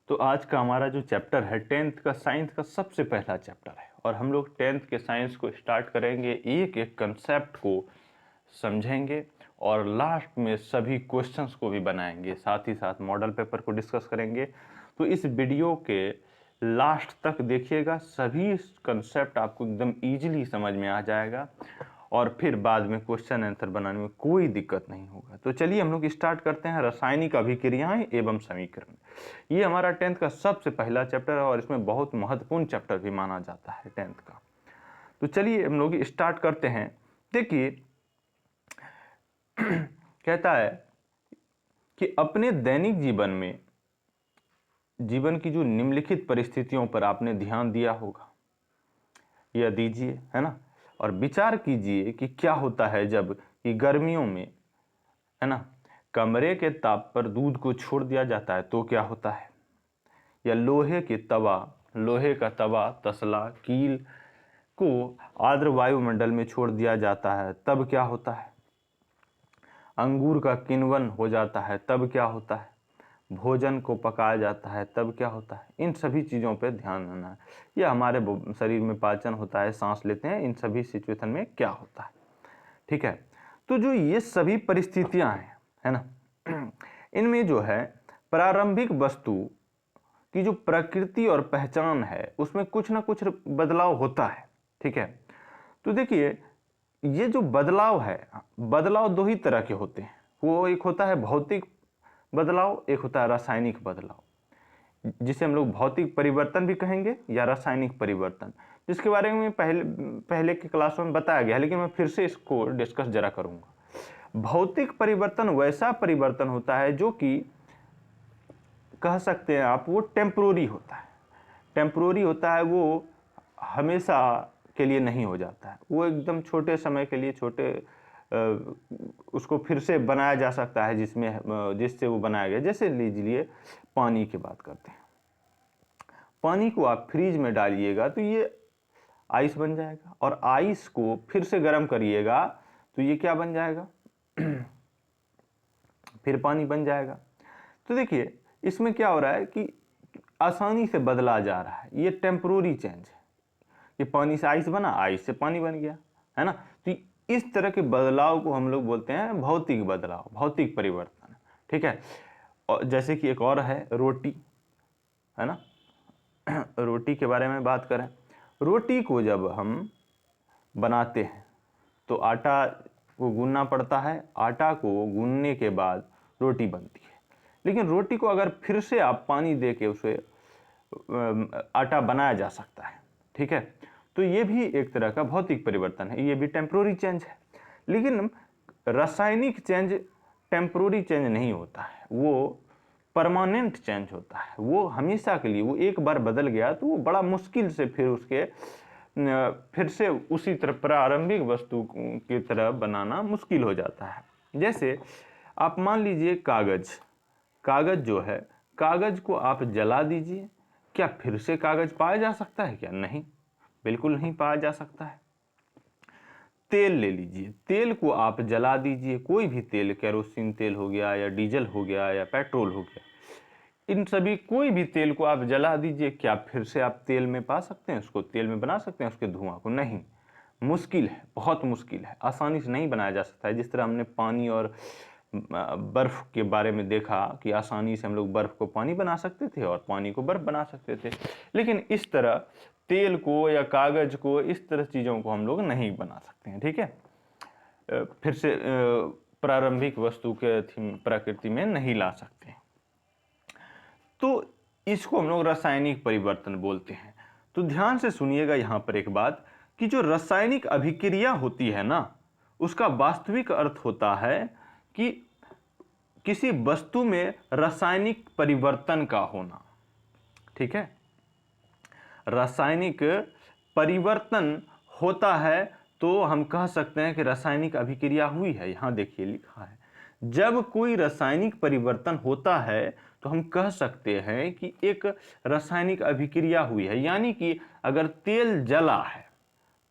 तो आज का हमारा जो चैप्टर है 10th का साइंस का सबसे पहला चैप्टर है और हम लोग 10th के साइंस को स्टार्ट करेंगे, एक एक कंसेप्ट को समझेंगे और लास्ट में सभी क्वेश्चंस को भी बनाएंगे, साथ ही साथ मॉडल पेपर को डिस्कस करेंगे। तो इस वीडियो के लास्ट तक देखिएगा, सभी कंसेप्ट आपको एकदम ईजिली समझ में आ जाएगा और फिर बाद में क्वेश्चन आंसर बनाने में कोई दिक्कत नहीं होगा। तो चलिए हम लोग स्टार्ट करते हैं, रासायनिक अभिक्रियाएं एवं समीकरण। ये हमारा 10th का सबसे पहला चैप्टर है और इसमें बहुत महत्वपूर्ण चैप्टर भी माना जाता है 10th का। तो चलिए हम लोग स्टार्ट करते हैं। देखिए कहता है कि अपने दैनिक जीवन की जो निम्नलिखित परिस्थितियों पर आपने ध्यान दिया होगा, यह दीजिए, है ना, और विचार कीजिए कि क्या होता है जब कि गर्मियों में, है ना, कमरे के ताप पर दूध को छोड़ दिया जाता है तो क्या होता है, या लोहे का तवा तसला कील को आर्द्र वायुमंडल में छोड़ दिया जाता है तब क्या होता है, अंगूर का किण्वन हो जाता है तब क्या होता है, भोजन को पकाया जाता है तब क्या होता है। इन सभी चीज़ों पर ध्यान देना है। यह हमारे शरीर में पाचन होता है, सांस लेते हैं, इन सभी सिचुएशन में क्या होता है, ठीक है। तो जो ये सभी परिस्थितियां हैं, है ना, इनमें जो है प्रारंभिक वस्तु की जो प्रकृति और पहचान है उसमें कुछ ना कुछ बदलाव होता है, ठीक है। तो देखिए ये जो बदलाव है, बदलाव दो ही तरह के होते हैं। वो एक होता है भौतिक बदलाव, एक होता है रासायनिक बदलाव, जिसे हम लोग भौतिक परिवर्तन भी कहेंगे या रासायनिक परिवर्तन, जिसके बारे में पहले के क्लास में बताया गया है, लेकिन मैं फिर से इसको डिस्कस जरा करूंगा। भौतिक परिवर्तन वैसा परिवर्तन होता है जो कि कह सकते हैं आप वो टेम्पोररी होता है। टेम्पोररी होता है, वो हमेशा के लिए नहीं हो जाता है, वो एकदम छोटे समय के लिए उसको फिर से बनाया जा सकता है जिससे वो बनाया गया। जैसे लीजिए पानी की बात करते हैं, पानी को आप फ्रीज में डालिएगा तो ये आइस बन जाएगा और आइस को फिर से गर्म करिएगा तो ये क्या बन जाएगा फिर पानी बन जाएगा। तो देखिए इसमें क्या हो रहा है कि आसानी से बदला जा रहा है, ये टेम्पोररी चेंज है। ये पानी से आइस बना, आइस से पानी बन गया, है ना। तो इस तरह के बदलाव को हम लोग बोलते हैं भौतिक बदलाव, भौतिक परिवर्तन, ठीक है। और जैसे कि एक और है रोटी, है ना, रोटी के बारे में बात करें, रोटी को जब हम बनाते हैं तो आटा को गूंदना पड़ता है, आटा को गूंदने के बाद रोटी बनती है। लेकिन रोटी को अगर फिर से आप पानी दे के उसे आटा बनाया जा सकता है, ठीक है। तो ये भी एक तरह का भौतिक परिवर्तन है, ये भी टेम्पोररी चेंज है। लेकिन रासायनिक चेंज टेम्पोररी चेंज नहीं होता है, वो परमानेंट चेंज होता है, वो हमेशा के लिए। वो एक बार बदल गया तो वो बड़ा मुश्किल से फिर से उसी तरह प्रारंभिक वस्तु की तरह बनाना मुश्किल हो जाता है। जैसे आप मान लीजिए कागज जो है, कागज को आप जला दीजिए, क्या फिर से कागज पाया जा सकता है क्या? नहीं, बिल्कुल नहीं पाया जा सकता है। तेल ले लीजिए, तेल को आप जला दीजिए, कोई भी तेल, केरोसिन तेल हो गया या डीजल हो गया या पेट्रोल हो गया, इन सभी कोई भी तेल को आप जला दीजिए, क्या फिर से आप तेल में पा सकते हैं, उसको तेल में बना सकते हैं उसके धुआं को? नहीं, मुश्किल है, बहुत मुश्किल है, आसानी से नहीं बनाया जा सकता है। जिस तरह हमने पानी और बर्फ़ के बारे में देखा कि आसानी से हम लोग बर्फ़ को पानी बना सकते थे और पानी को बर्फ़ बना सकते थे, लेकिन इस तरह तेल को या कागज़ को, इस तरह चीज़ों को हम लोग नहीं बना सकते हैं, ठीक है। फिर से प्रारंभिक वस्तु के प्रकृति में नहीं ला सकते हैं। तो इसको हम लोग रासायनिक परिवर्तन बोलते हैं। तो ध्यान से सुनिएगा यहाँ पर एक बात, कि जो रासायनिक अभिक्रिया होती है ना, उसका वास्तविक अर्थ होता है कि किसी वस्तु में रासायनिक परिवर्तन का होना, ठीक है। रासायनिक परिवर्तन होता है तो हम कह सकते हैं कि रासायनिक अभिक्रिया हुई है। यहां देखिए लिखा है, जब कोई रासायनिक परिवर्तन होता है तो हम कह सकते हैं कि एक रासायनिक अभिक्रिया हुई है। यानी कि अगर तेल जला है,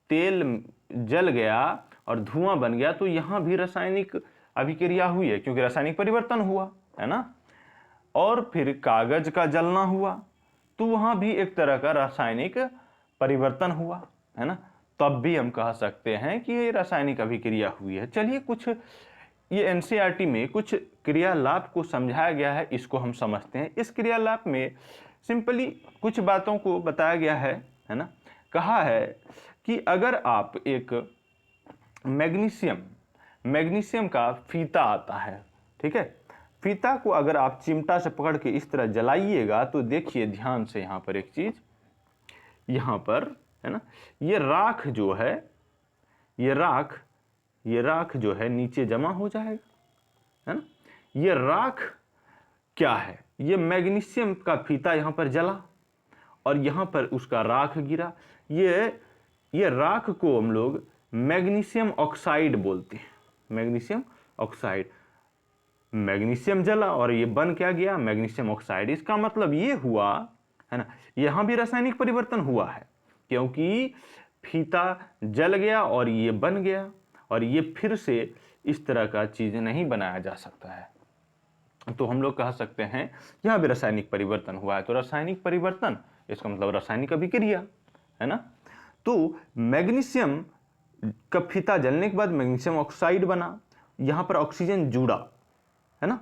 तेल जल गया और धुआं बन गया, तो यहां भी रासायनिक अभिक्रिया हुई है, क्योंकि रासायनिक परिवर्तन हुआ, है ना। और फिर कागज का जलना हुआ, तो वहां भी एक तरह का रासायनिक परिवर्तन हुआ, है ना। तब भी हम कह सकते हैं कि ये रासायनिक अभिक्रिया हुई है। चलिए कुछ ये एनसीईआरटी में कुछ क्रियालाप को समझाया गया है, इसको हम समझते हैं। इस क्रियालाप में सिंपली कुछ बातों को बताया गया है ना। कहा है कि अगर आप एक मैग्नीशियम का फीता आता है, ठीक है, फीता को अगर आप चिमटा से पकड़ के इस तरह जलाइएगा तो देखिए ध्यान से यहाँ पर एक चीज, यहाँ पर है ना, ये राख जो है, ये राख जो है नीचे जमा हो जाएगा, है ना। ये राख क्या है, ये मैग्नीशियम का फीता यहाँ पर जला और यहाँ पर उसका राख गिरा। ये राख को हम लोग मैग्नीशियम ऑक्साइड बोलते हैं, मैग्नीशियम ऑक्साइड। मैग्नीशियम जला और ये बन क्या गया, मैग्नीशियम ऑक्साइड। इसका मतलब ये हुआ, है ना, यहाँ भी रासायनिक परिवर्तन हुआ है, क्योंकि फीता जल गया और ये बन गया, और ये फिर से इस तरह का चीज नहीं बनाया जा सकता है। तो हम लोग कह सकते हैं यहाँ भी रासायनिक परिवर्तन हुआ है। तो रासायनिक परिवर्तन, इसका मतलब रासायनिक अभिक्रिया, है ना। तो मैग्नीशियम का फीता जलने के बाद मैग्नीशियम ऑक्साइड बना, यहाँ पर ऑक्सीजन जुड़ा, है ना।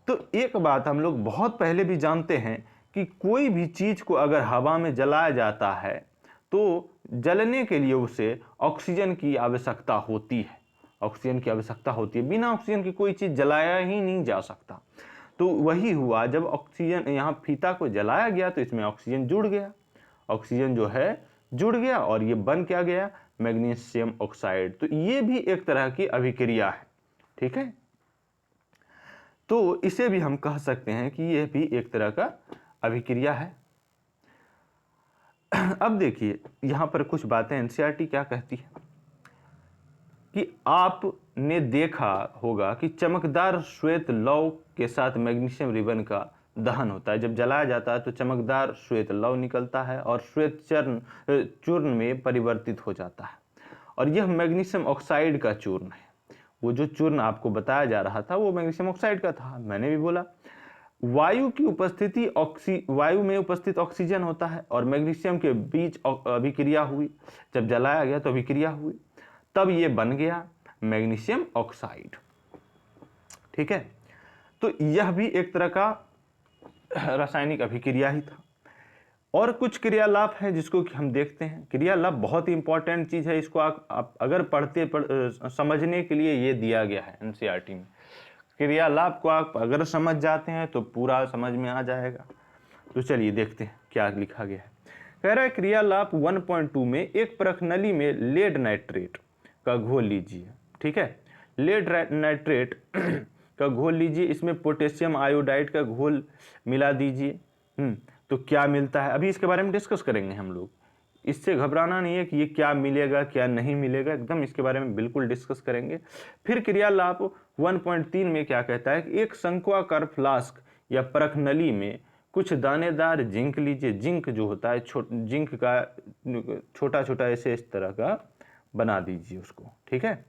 तो एक बात हम लोग बहुत पहले भी जानते हैं कि कोई भी चीज को अगर हवा में जलाया जाता है तो जलने के लिए उसे ऑक्सीजन की आवश्यकता होती है, ऑक्सीजन की आवश्यकता होती है। बिना ऑक्सीजन की कोई चीज जलाया ही नहीं जा सकता। तो वही हुआ, जब ऑक्सीजन यहाँ फीता को जलाया गया तो इसमें ऑक्सीजन जुड़ गया, ऑक्सीजन जो है जुड़ गया और ये बन क्या गया, मैग्नीशियम ऑक्साइड। तो ये भी एक तरह की अभिक्रिया है, ठीक है। तो इसे भी हम कह सकते हैं कि यह भी एक तरह का अभिक्रिया है। अब देखिए यहां पर कुछ बातें एनसीईआरटी क्या कहती है कि आपने देखा होगा कि चमकदार श्वेत लौ के साथ मैग्नीशियम रिबन का दहन होता है। जब जलाया जाता है तो चमकदार श्वेत लौ निकलता है और श्वेत चूर्ण में परिवर्तित हो जाता है, और यह मैग्नीशियम ऑक्साइड का चूर्ण है। वो जो चूर्ण आपको बताया जा रहा था वो मैग्नीशियम ऑक्साइड का था। मैंने भी बोला वायु की उपस्थिति, वायु में उपस्थित ऑक्सीजन होता है और मैग्नीशियम के बीच अभिक्रिया हुई, जब जलाया गया तो अभिक्रिया हुई, तब ये बन गया मैग्नीशियम ऑक्साइड, ठीक है। तो यह भी एक तरह का रासायनिक अभिक्रिया ही था। और कुछ क्रियालाप है जिसको कि हम देखते हैं। क्रियालाप बहुत ही इंपॉर्टेंट चीज है, इसको आप अगर समझने के लिए ये दिया गया है एनसीईआरटी में। क्रियालाप को आप अगर समझ जाते हैं तो पूरा समझ में आ जाएगा। तो चलिए देखते हैं क्या लिखा गया है। कह रहा है क्रियालाप 1.2 में एक परख नली में लेड नाइट्रेट का घोल लीजिए, ठीक है। लेड नाइट्रेट का घोल लीजिए, इसमें पोटेशियम आयोडाइड का घोल मिला दीजिए। तो क्या मिलता है, अभी इसके बारे में डिस्कस करेंगे हम लोग। इससे घबराना नहीं है कि ये क्या मिलेगा क्या नहीं मिलेगा, एकदम इसके बारे में बिल्कुल डिस्कस करेंगे। फिर क्रियालाप 1.3 में क्या कहता है कि एक शंक्वाकार फ्लास्क या परख नली में कुछ दानेदार जिंक लीजिए। जिंक जो होता है, जिंक का छोटा छोटा ऐसे इस तरह का बना दीजिए उसको, ठीक है।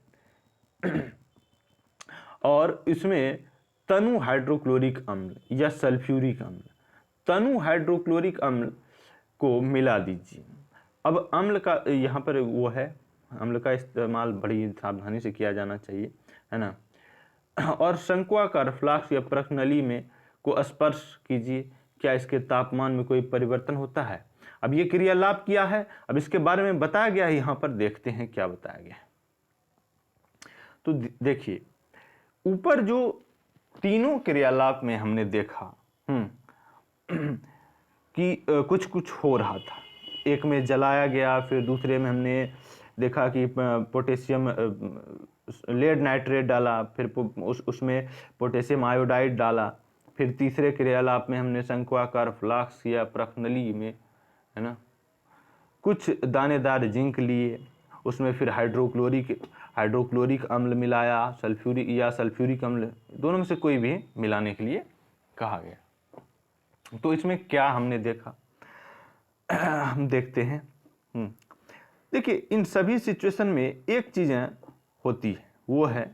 और इसमें तनु हाइड्रोक्लोरिक अम्ल या सल्फ्यूरिक अम्ल, तनु हाइड्रोक्लोरिक अम्ल को मिला दीजिए। अब अम्ल का यहाँ पर वो है, अम्ल का इस्तेमाल बड़ी सावधानी से किया जाना चाहिए, है ना। और शंक्वाकार फ्लास्क या परख नली में को स्पर्श कीजिए, क्या इसके तापमान में कोई परिवर्तन होता है। अब ये क्रियालाप किया है, अब इसके बारे में बताया गया है, यहाँ पर देखते हैं क्या बताया गया है। तो देखिए ऊपर जो तीनों क्रियालाप में हमने देखा कि कुछ कुछ हो रहा था। एक में जलाया गया, फिर दूसरे में हमने देखा कि पोटेशियम लेड नाइट्रेट डाला, फिर उसमें पोटेशियम आयोडाइड डाला, फिर तीसरे क्रियालाप में हमने शंक्वाकार फ्लास्क या परख नली में, है ना, कुछ दानेदार जिंक लिए, उसमें फिर हाइड्रोक्लोरिक अम्ल मिलाया, सल्फ्यूरिक अम्ल, दोनों में से कोई भी मिलाने के लिए कहा गया। तो इसमें क्या हमने देखा हम देखते हैं। देखिए इन सभी सिचुएशन में एक चीज़ें होती है, वो है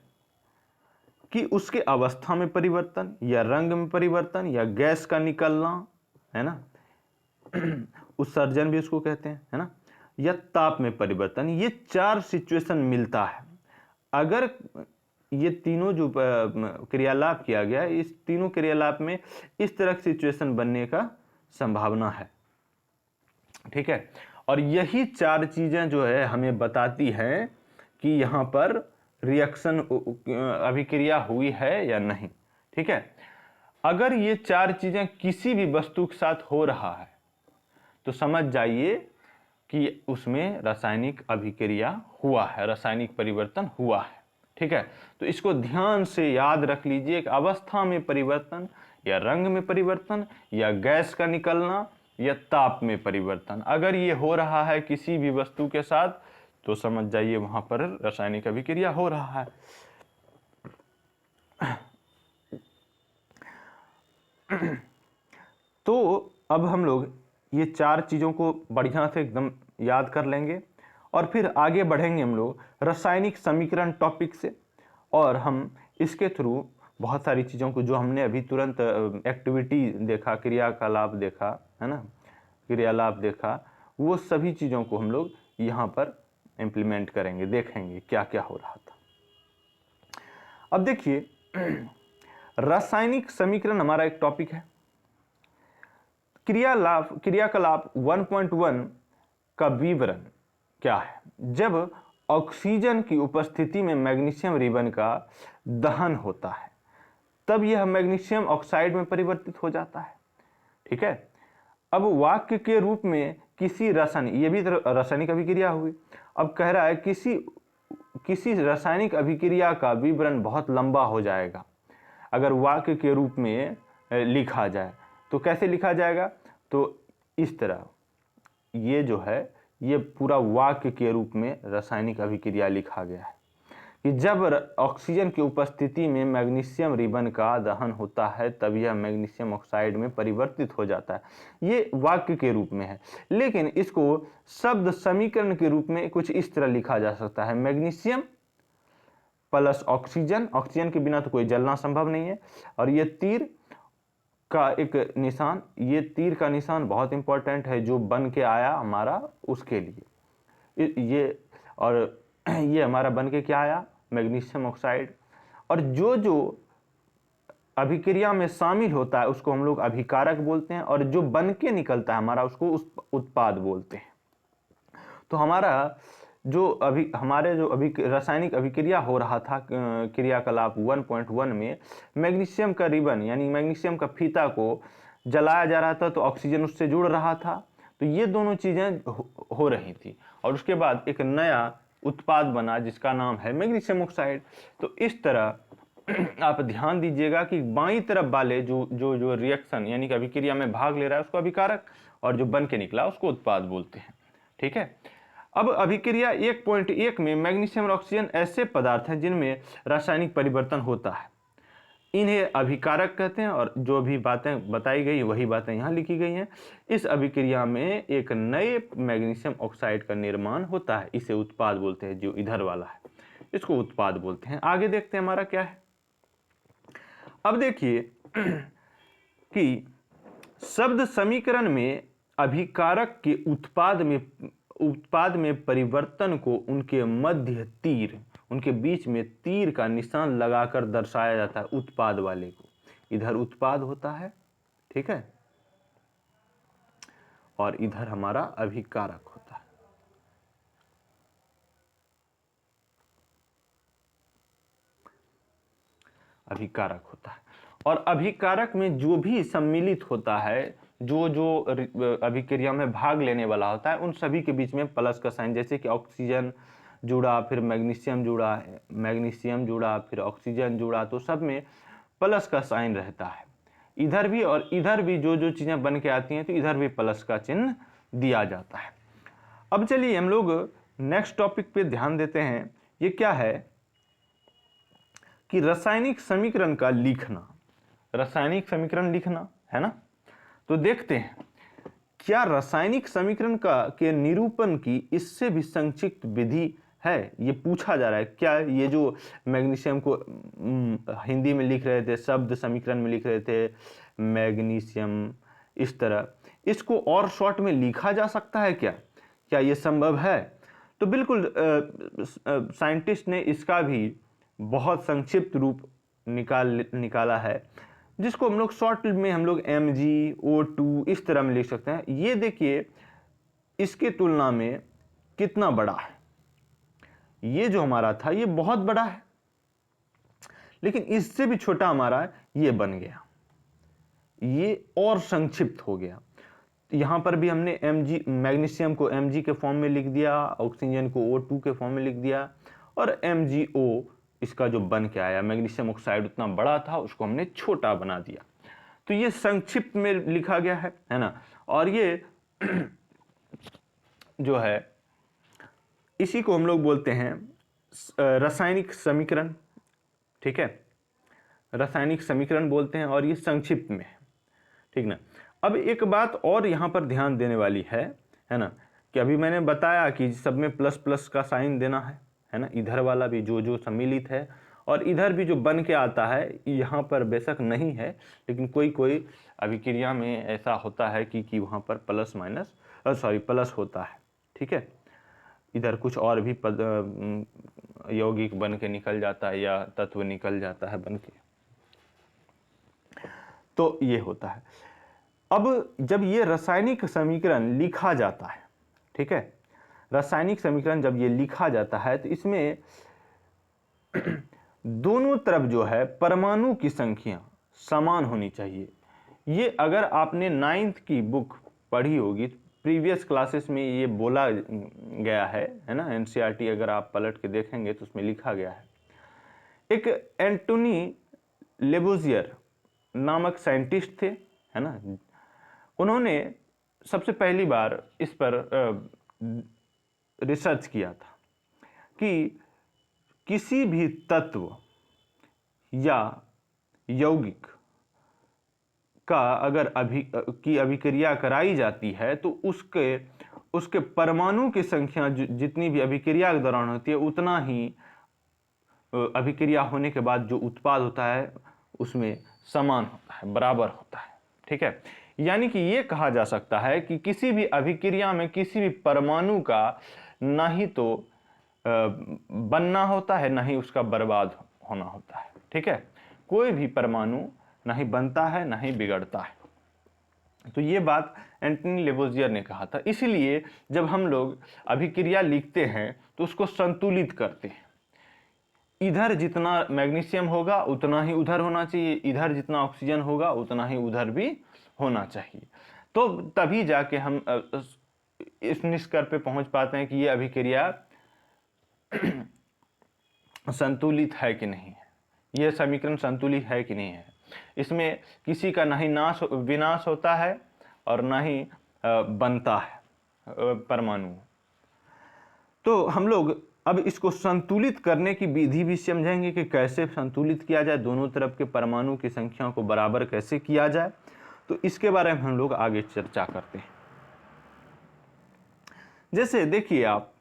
कि उसके अवस्था में परिवर्तन या रंग में परिवर्तन या गैस का निकलना, है ना, उत्सर्जन भी उसको कहते हैं, है ना, या ताप में परिवर्तन, ये 4 सिचुएशन मिलता है। अगर ये तीनों जो क्रियालाप किया गया, इस तीनों क्रियालाप में इस तरह की सिचुएशन बनने का संभावना है, ठीक है। और यही 4 चीजें जो है हमें बताती हैं कि यहाँ पर रिएक्शन अभिक्रिया हुई है या नहीं, ठीक है। अगर ये 4 चीजें किसी भी वस्तु के साथ हो रहा है तो समझ जाइए कि उसमें रासायनिक अभिक्रिया हुआ है, रासायनिक परिवर्तन हुआ है, ठीक है। तो इसको ध्यान से याद रख लीजिए कि अवस्था में परिवर्तन या रंग में परिवर्तन या गैस का निकलना या ताप में परिवर्तन, अगर ये हो रहा है किसी भी वस्तु के साथ तो समझ जाइए वहां पर रासायनिक अभिक्रिया हो रहा है। तो अब हम लोग ये 4 चीज़ों को बढ़िया से एकदम याद कर लेंगे और फिर आगे बढ़ेंगे हम लोग रासायनिक समीकरण टॉपिक से, और हम इसके थ्रू बहुत सारी चीज़ों को जो हमने अभी तुरंत एक्टिविटी देखा, क्रियाकलाप देखा, है ना, क्रियालाप देखा, वो सभी चीज़ों को हम लोग यहाँ पर इम्प्लीमेंट करेंगे, देखेंगे क्या क्या हो रहा था। अब देखिए रासायनिक समीकरण हमारा एक टॉपिक है। क्रियाकलाप 1.1 का विवरण क्या है? जब ऑक्सीजन की उपस्थिति में मैग्नीशियम रिबन का दहन होता है तब यह मैग्नीशियम ऑक्साइड में परिवर्तित हो जाता है, ठीक है। अब वाक्य के रूप में किसी रासायनिक, ये भी रासायनिक अभिक्रिया हुई। अब कह रहा है किसी रासायनिक अभिक्रिया का विवरण बहुत लंबा हो जाएगा अगर वाक्य के रूप में लिखा जाए। तो कैसे लिखा जाएगा? तो इस तरह, ये जो है ये पूरा वाक्य के रूप में रासायनिक अभिक्रिया लिखा गया है कि जब ऑक्सीजन की उपस्थिति में मैग्नीशियम रिबन का दहन होता है तब यह मैग्नीशियम ऑक्साइड में परिवर्तित हो जाता है। ये वाक्य के रूप में है, लेकिन इसको शब्द समीकरण के रूप में कुछ इस तरह लिखा जा सकता है, मैग्नीशियम प्लस ऑक्सीजन, ऑक्सीजन के बिना तो कोई जलना संभव नहीं है, और ये तीर का एक निशान, ये तीर का निशान बहुत इंपॉर्टेंट है जो बन के आया हमारा उसके लिए, ये और ये हमारा बन के क्या आया? Magnesium oxide. और जो जो अभिक्रिया में शामिल होता है उसको हम लोग अभिकारक बोलते हैं, और जो बन के निकलता है हमारा उसको उत्पाद बोलते हैं। तो हमारा हमारे जो रासायनिक अभिक्रिया हो रहा था क्रियाकलाप 1.1 में, मैग्नीशियम का रिबन यानी मैग्नीशियम का फीता को जलाया जा रहा था तो ऑक्सीजन उससे जुड़ रहा था, तो ये दोनों चीज़ें हो रही थी, और उसके बाद एक नया उत्पाद बना जिसका नाम है मैग्नीशियम ऑक्साइड। तो इस तरह आप ध्यान दीजिएगा कि बाईं तरफ वाले जो रिएक्शन यानी कि अभिक्रिया में भाग ले रहा है उसको अभिकारक, और जो बन के निकला उसको उत्पाद बोलते हैं, ठीक है। अब अभिक्रिया 1.1 में मैग्नीशियम और ऑक्सीजन ऐसे पदार्थ हैं जिनमें रासायनिक परिवर्तन होता है, इन्हें अभिकारक कहते हैं, और जो भी बातें बताई गई वही बातें यहाँ लिखी गई हैं। इस अभिक्रिया में एक नए मैग्नीशियम ऑक्साइड का निर्माण होता है, इसे उत्पाद बोलते हैं। जो इधर वाला है इसको उत्पाद बोलते हैं। आगे देखते हैं हमारा क्या है। अब देखिए कि शब्द समीकरण में अभिकारक के उत्पाद में परिवर्तन को उनके मध्य तीर, उनके बीच में तीर का निशान लगाकर दर्शाया जाता है। उत्पाद वाले को इधर उत्पाद होता है, ठीक है, और इधर हमारा अभिकारक होता है। अभिकारक होता है, और अभिकारक में जो भी सम्मिलित होता है, जो अभिक्रिया में भाग लेने वाला होता है, उन सभी के बीच में प्लस का साइन, जैसे कि ऑक्सीजन जुड़ा, फिर मैग्नीशियम जुड़ा, फिर ऑक्सीजन जुड़ा, तो सब में प्लस का साइन रहता है। इधर भी और इधर भी जो चीज़ें बन के आती हैं तो इधर भी प्लस का चिन्ह दिया जाता है। अब चलिए हम लोग नेक्स्ट टॉपिक पे ध्यान देते हैं। ये क्या है कि रासायनिक समीकरण का लिखना, रासायनिक समीकरण लिखना है ना। तो देखते हैं क्या रासायनिक समीकरण के निरूपण की इससे भी संक्षिप्त विधि है, ये पूछा जा रहा है। क्या ये जो मैग्नीशियम को हिंदी में लिख रहे थे, शब्द समीकरण में लिख रहे थे मैग्नीशियम, इस तरह इसको और शॉर्ट में लिखा जा सकता है क्या ये संभव है? तो बिल्कुल साइंटिस्ट ने इसका भी बहुत संक्षिप्त रूप निकाला है, जिसको हम लोग शॉर्ट में हम लोग MgO2 इस तरह में लिख सकते हैं। ये देखिए इसके तुलना में कितना बड़ा है, ये जो हमारा था ये बहुत बड़ा है, लेकिन इससे भी छोटा हमारा ये बन गया, ये और संक्षिप्त हो गया। यहां पर भी हमने मैग्नीशियम को Mg के फॉर्म में लिख दिया, ऑक्सीजन को O2 के फॉर्म में लिख दिया, और MgO इसका जो बन के आया, मैग्नीशियम ऑक्साइड उतना बड़ा था उसको हमने छोटा बना दिया। तो ये संक्षिप्त में लिखा गया है ना। और ये जो है इसी को हम लोग बोलते हैं रासायनिक समीकरण, ठीक है, रासायनिक समीकरण बोलते हैं, और ये संक्षिप्त में है, ठीक ना। अब एक बात और यहाँ पर ध्यान देने वाली है ना, कि अभी मैंने बताया कि सब में प्लस प्लस का साइन देना है ना, इधर वाला भी जो सम्मिलित है और इधर भी जो बन के आता है, यहाँ पर बेशक नहीं है, लेकिन कोई अभिक्रिया में ऐसा होता है कि वहाँ पर प्लस माइनस प्लस होता है, ठीक है। इधर कुछ और भी यौगिक बन के निकल जाता है या तत्व निकल जाता है बन के, तो ये होता है। अब जब ये रासायनिक समीकरण लिखा जाता है, ठीक है, रासायनिक समीकरण जब ये लिखा जाता है तो इसमें दोनों तरफ जो है परमाणु की संख्या समान होनी चाहिए। ये अगर आपने 9th की बुक पढ़ी होगी, प्रीवियस क्लासेस में ये बोला गया है ना, NCERT अगर आप पलट के देखेंगे तो उसमें लिखा गया है। एक एंटोनी लेबोजियर नामक साइंटिस्ट थे, है ना, उन्होंने सबसे पहली बार इस पर रिसर्च किया था कि किसी भी तत्व या यौगिक का अगर अभिक्रिया कराई जाती है तो उसके परमाणु की संख्या जितनी भी अभिक्रिया के दौरान होती है, उतना ही अभिक्रिया होने के बाद जो उत्पाद होता है उसमें समान होता है, बराबर होता है, ठीक है। यानी कि ये कहा जा सकता है कि किसी भी अभिक्रिया में किसी भी परमाणु का ना ही तो बनना होता है, ना ही उसका बर्बाद होना होता है, ठीक है। कोई भी परमाणु ना ही बनता है ना ही बिगड़ता है। तो ये बात एंटोनी लेबोजियर ने कहा था। इसलिए जब हम लोग अभिक्रिया लिखते हैं तो उसको संतुलित करते हैं। इधर जितना मैग्नीशियम होगा उतना ही उधर होना चाहिए, इधर जितना ऑक्सीजन होगा उतना ही उधर भी होना चाहिए। तो तभी जाके हम इस निष्कर्ष पे पहुंच पाते हैं कि ये अभिक्रिया संतुलित है कि नहीं है, यह समीकरण संतुलित है कि नहीं है। इसमें किसी का ना ही विनाश होता है और ना ही बनता है परमाणु। तो हम लोग अब इसको संतुलित करने की विधि भी समझेंगे कि कैसे संतुलित किया जाए, दोनों तरफ के परमाणु की संख्या को बराबर कैसे किया जाए। तो इसके बारे में हम लोग आगे चर्चा करते हैं। जैसे देखिए आप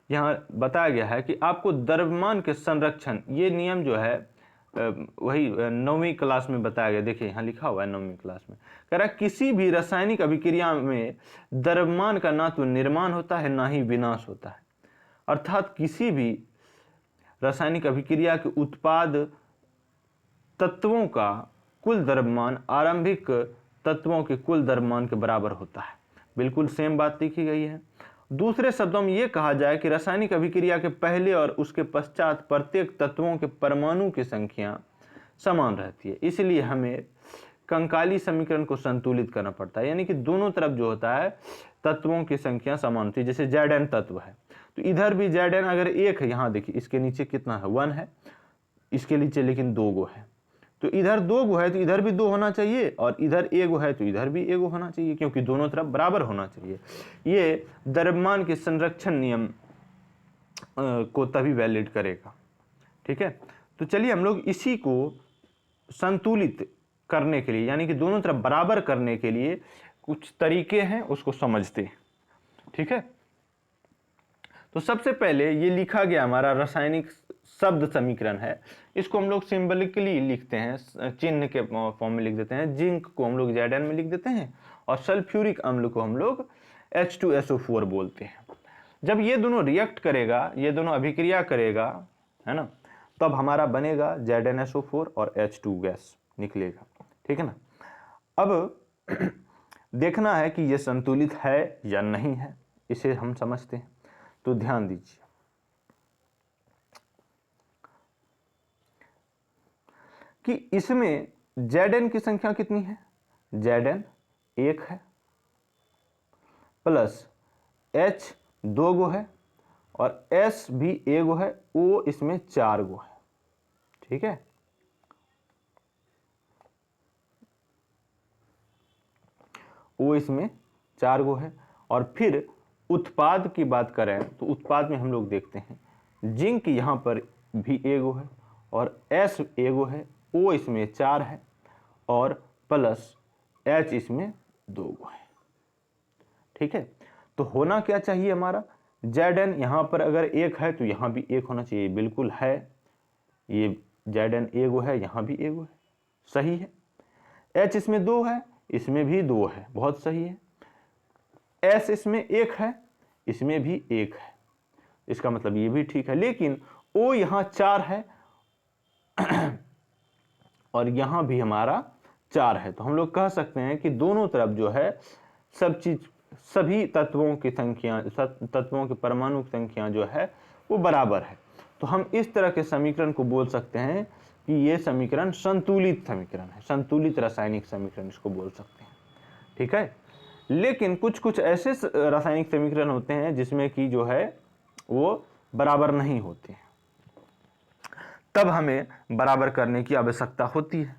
यहां बताया गया है कि आपको द्रव्यमान के संरक्षण, ये नियम जो है वही 9वीं क्लास में बताया गया। देखिए यहाँ लिखा हुआ है 9वीं क्लास में, कह रहा है किसी भी रासायनिक अभिक्रिया में द्रव्यमान का ना तो निर्माण होता है ना ही विनाश होता है। अर्थात किसी भी रासायनिक अभिक्रिया के उत्पाद तत्वों का कुल द्रव्यमान आरंभिक तत्वों के कुल द्रव्यमान के बराबर होता है। बिल्कुल सेम बात लिखी गई है। दूसरे शब्दों में यह कहा जाए कि रासायनिक अभिक्रिया के पहले और उसके पश्चात प्रत्येक तत्वों के परमाणु की संख्या समान रहती है। इसलिए हमें कंकाली समीकरण को संतुलित करना पड़ता है, यानी कि दोनों तरफ जो होता है तत्वों की संख्या समान होती है। जैसे Zn तत्व है तो इधर भी Zn अगर 1 है, यहाँ देखिए इसके नीचे कितना है 1 है, इसके नीचे लेकिन 2 गो है, तो इधर 2 गो है तो इधर भी 2 होना चाहिए, और इधर 1 गो है तो इधर भी 1 गो होना चाहिए, क्योंकि दोनों तरफ बराबर होना चाहिए। ये द्रव्यमान के संरक्षण नियम को तभी वैलिड करेगा, ठीक है। तो चलिए हम लोग इसी को संतुलित करने के लिए, यानी कि दोनों तरफ बराबर करने के लिए कुछ तरीके हैं, उसको समझते हैं, ठीक है। तो सबसे पहले ये लिखा गया हमारा रासायनिक शब्द समीकरण है, इसको हम लोग सिंबलिकली लिखते हैं, चिन्ह के फॉर्म में लिख देते हैं। जिंक को हम लोग Zn में लिख देते हैं और सल्फ्यूरिक अम्ल को हम लोग H2SO4 बोलते हैं। जब ये दोनों रिएक्ट करेगा, ये दोनों अभिक्रिया करेगा, है ना, तब हमारा बनेगा ZnSO4 और H2 गैस निकलेगा। ठीक है ना। अब देखना है कि ये संतुलित है या नहीं है, इसे हम समझते हैं। तो ध्यान दीजिए, कि इसमें Zn की संख्या कितनी है? Zn 1 है, प्लस H 2 गो है और S भी 1 गो है, O इसमें 4 गो है। ठीक है, O इसमें 4 गो है। और फिर उत्पाद की बात करें तो उत्पाद में हम लोग देखते हैं जिंक यहाँ पर भी 1 गो है और S 1 गो है, O इसमें 4 है और प्लस H इसमें 2 गो है। ठीक है, तो होना क्या चाहिए हमारा? Zn यहाँ पर अगर 1 है तो यहाँ भी 1 होना चाहिए, बिल्कुल है। ये Zn 1 गो है, यहाँ भी 1 गो है, सही है। H इसमें 2 है, इसमें भी 2 है, बहुत सही है। S इसमें 1 है, इसमें भी 1 है, इसका मतलब ये भी ठीक है। लेकिन O यहाँ 4 है और यहाँ भी हमारा 4 है, तो हम लोग कह सकते हैं कि दोनों तरफ जो है सभी तत्वों की संख्या, तत्वों के परमाणु की संख्या जो है वो बराबर है। तो हम इस तरह के समीकरण को बोल सकते हैं कि ये समीकरण संतुलित समीकरण है, संतुलित रासायनिक समीकरण इसको बोल सकते हैं। ठीक है, लेकिन कुछ कुछ ऐसे रासायनिक समीकरण होते हैं जिसमें कि जो है वो बराबर नहीं होते हैं, तब हमें बराबर करने की आवश्यकता होती है।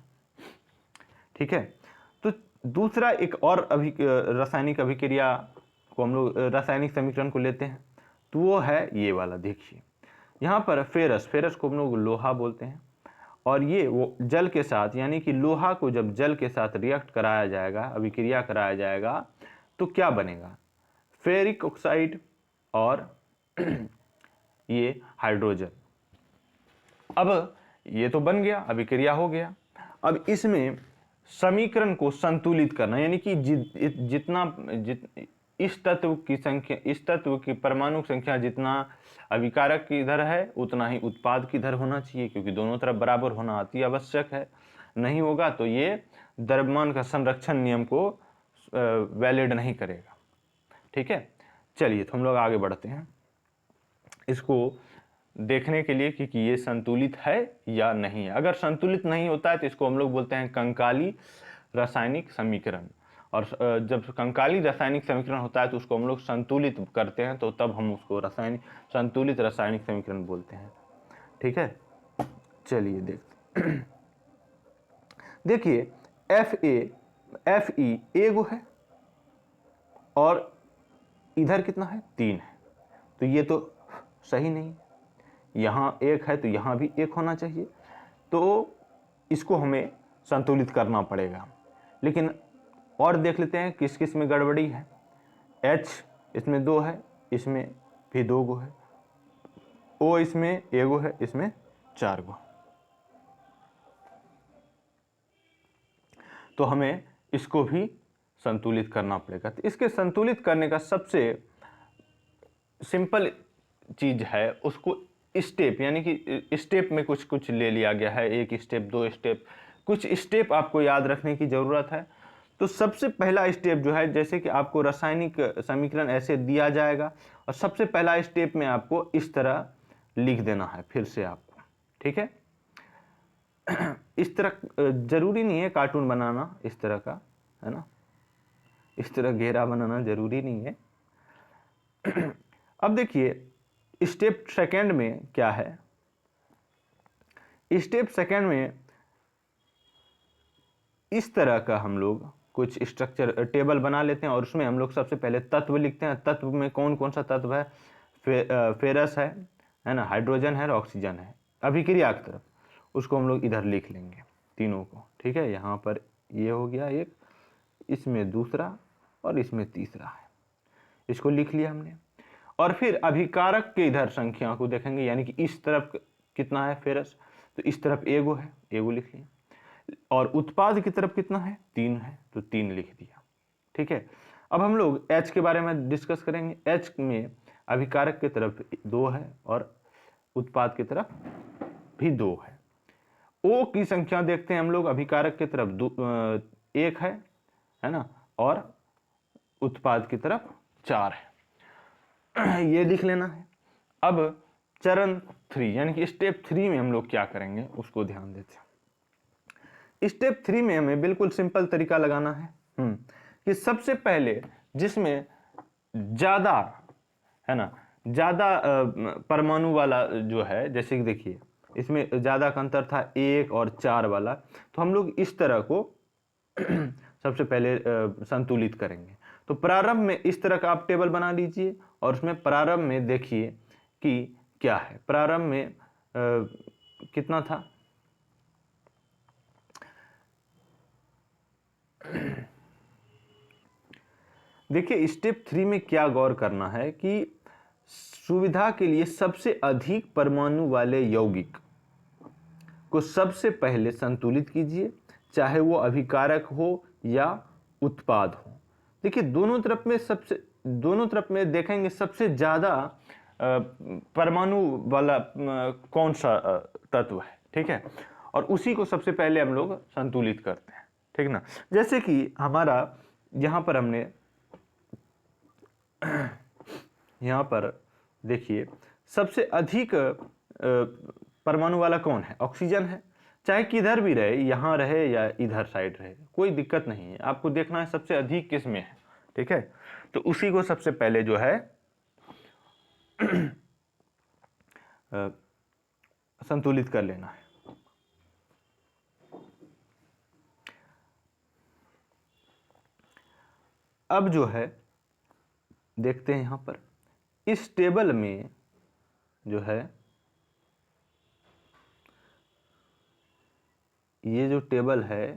ठीक है, तो दूसरा एक और रासायनिक अभिक्रिया को हम लोग रासायनिक समीकरण को लेते हैं, तो वो है ये वाला। देखिए यहाँ पर फेरस को हम लोग लोहा बोलते हैं और ये वो जल के साथ, यानी कि लोहा को जब जल के साथ रिएक्ट कराया जाएगा, अभिक्रिया कराया जाएगा, तो क्या बनेगा? फेरिक ऑक्साइड और ये हाइड्रोजन। अब ये तो बन गया, अभिक्रिया हो गया। अब इसमें समीकरण को संतुलित करना, यानी कि इस तत्व की संख्या, इस तत्व की परमाणु संख्या जितना अभिकारक की इधर है उतना ही उत्पाद की इधर होना चाहिए, क्योंकि दोनों तरफ बराबर होना अति आवश्यक है। नहीं होगा तो ये द्रव्यमान का संरक्षण नियम को वैलिड नहीं करेगा। ठीक है, चलिए तो हम लोग आगे बढ़ते हैं इसको देखने के लिए कि ये संतुलित है या नहीं है। अगर संतुलित नहीं होता है तो इसको हम लोग बोलते हैं कंकाली रासायनिक समीकरण, और जब कंकाली रासायनिक समीकरण होता है तो उसको हम लोग संतुलित करते हैं, तो तब हम उसको संतुलित रासायनिक समीकरण बोलते हैं। ठीक है, चलिए देखते देखिए Fe 1 गो है और इधर कितना है? 3 है, तो ये तो सही नहीं। यहाँ 1 है तो यहाँ भी 1 होना चाहिए, तो इसको हमें संतुलित करना पड़ेगा। लेकिन और देख लेते हैं किस किस में गड़बड़ी है। H इसमें 2 है, इसमें भी 2 गो है, O इसमें 1 गो है, इसमें 4 गो। तो हमें इसको भी संतुलित करना पड़ेगा। तो इसके संतुलित करने का सबसे सिंपल चीज है, उसको स्टेप, यानी कि स्टेप में कुछ कुछ ले लिया गया है, 1 स्टेप 2 स्टेप, कुछ स्टेप आपको याद रखने की जरूरत है। तो सबसे पहला स्टेप जो है, जैसे कि आपको रासायनिक समीकरण ऐसे दिया जाएगा और सबसे पहला स्टेप में आपको इस तरह लिख देना है फिर से आपको। ठीक है, इस तरह जरूरी नहीं है कार्टून बनाना इस तरह का, है ना, इस तरह घेरा बनाना जरूरी नहीं है। अब देखिए स्टेप सेकंड में क्या है। स्टेप सेकंड में इस तरह का हम लोग कुछ स्ट्रक्चर टेबल बना लेते हैं और उसमें हम लोग सबसे पहले तत्व लिखते हैं। तत्व में कौन कौन सा तत्व है? फेरस है ना, हाइड्रोजन है और ऑक्सीजन है। अभिक्रिया की तरफ उसको हम लोग इधर लिख लेंगे तीनों को। ठीक है, यहाँ पर ये हो गया एक, इसमें दूसरा और इसमें तीसरा है, इसको लिख लिया हमने। और फिर अभिकारक के इधर संख्या को देखेंगे, यानी कि इस तरफ कितना है फेरस, तो इस तरफ एगो है, एगो लिख लिया, और उत्पाद की तरफ कितना है 3 है, तो 3 लिख दिया। ठीक है, अब हम लोग H के बारे में डिस्कस करेंगे। H में अभिकारक की तरफ 2 है और उत्पाद की तरफ भी 2 है। O की संख्या देखते हैं हम लोग, अभिकारक की तरफ 1 है ना, और उत्पाद की तरफ 4 है। ये लिख लेना है। अब चरण 3 यानी कि स्टेप 3 में हम लोग क्या करेंगे उसको ध्यान देते हैं। स्टेप 3 में हमें बिल्कुल सिंपल तरीका लगाना है कि सबसे पहले जिसमें ज्यादा है ना, ज्यादा परमाणु वाला जो है, जैसे कि देखिए इसमें ज्यादा का अंतर था 1 और 4 वाला, तो हम लोग इस तरह को सबसे पहले संतुलित करेंगे। तो प्रारंभ में इस तरह का आप टेबल बना लीजिए और उसमें प्रारंभ में देखिए कि क्या है। प्रारंभ में कितना था, देखिए स्टेप 3 में क्या गौर करना है कि सुविधा के लिए सबसे अधिक परमाणु वाले यौगिक को सबसे पहले संतुलित कीजिए, चाहे वो अभिकारक हो या उत्पाद हो। देखिए दोनों तरफ में देखेंगे सबसे ज्यादा परमाणु वाला कौन सा तत्व है, ठीक है, और उसी को सबसे पहले हम लोग संतुलित करते हैं, ठीक ना। जैसे कि हमारा यहाँ पर हमने यहाँ पर देखिए सबसे अधिक परमाणु वाला कौन है, ऑक्सीजन है। चाहे किधर भी रहे, यहाँ रहे या इधर साइड रहे, कोई दिक्कत नहीं है, आपको देखना है सबसे अधिक किस में है, ठीक है। तो उसी को सबसे पहले जो है संतुलित कर लेना है। अब जो है देखते हैं यहाँ पर इस टेबल में जो है, ये जो टेबल है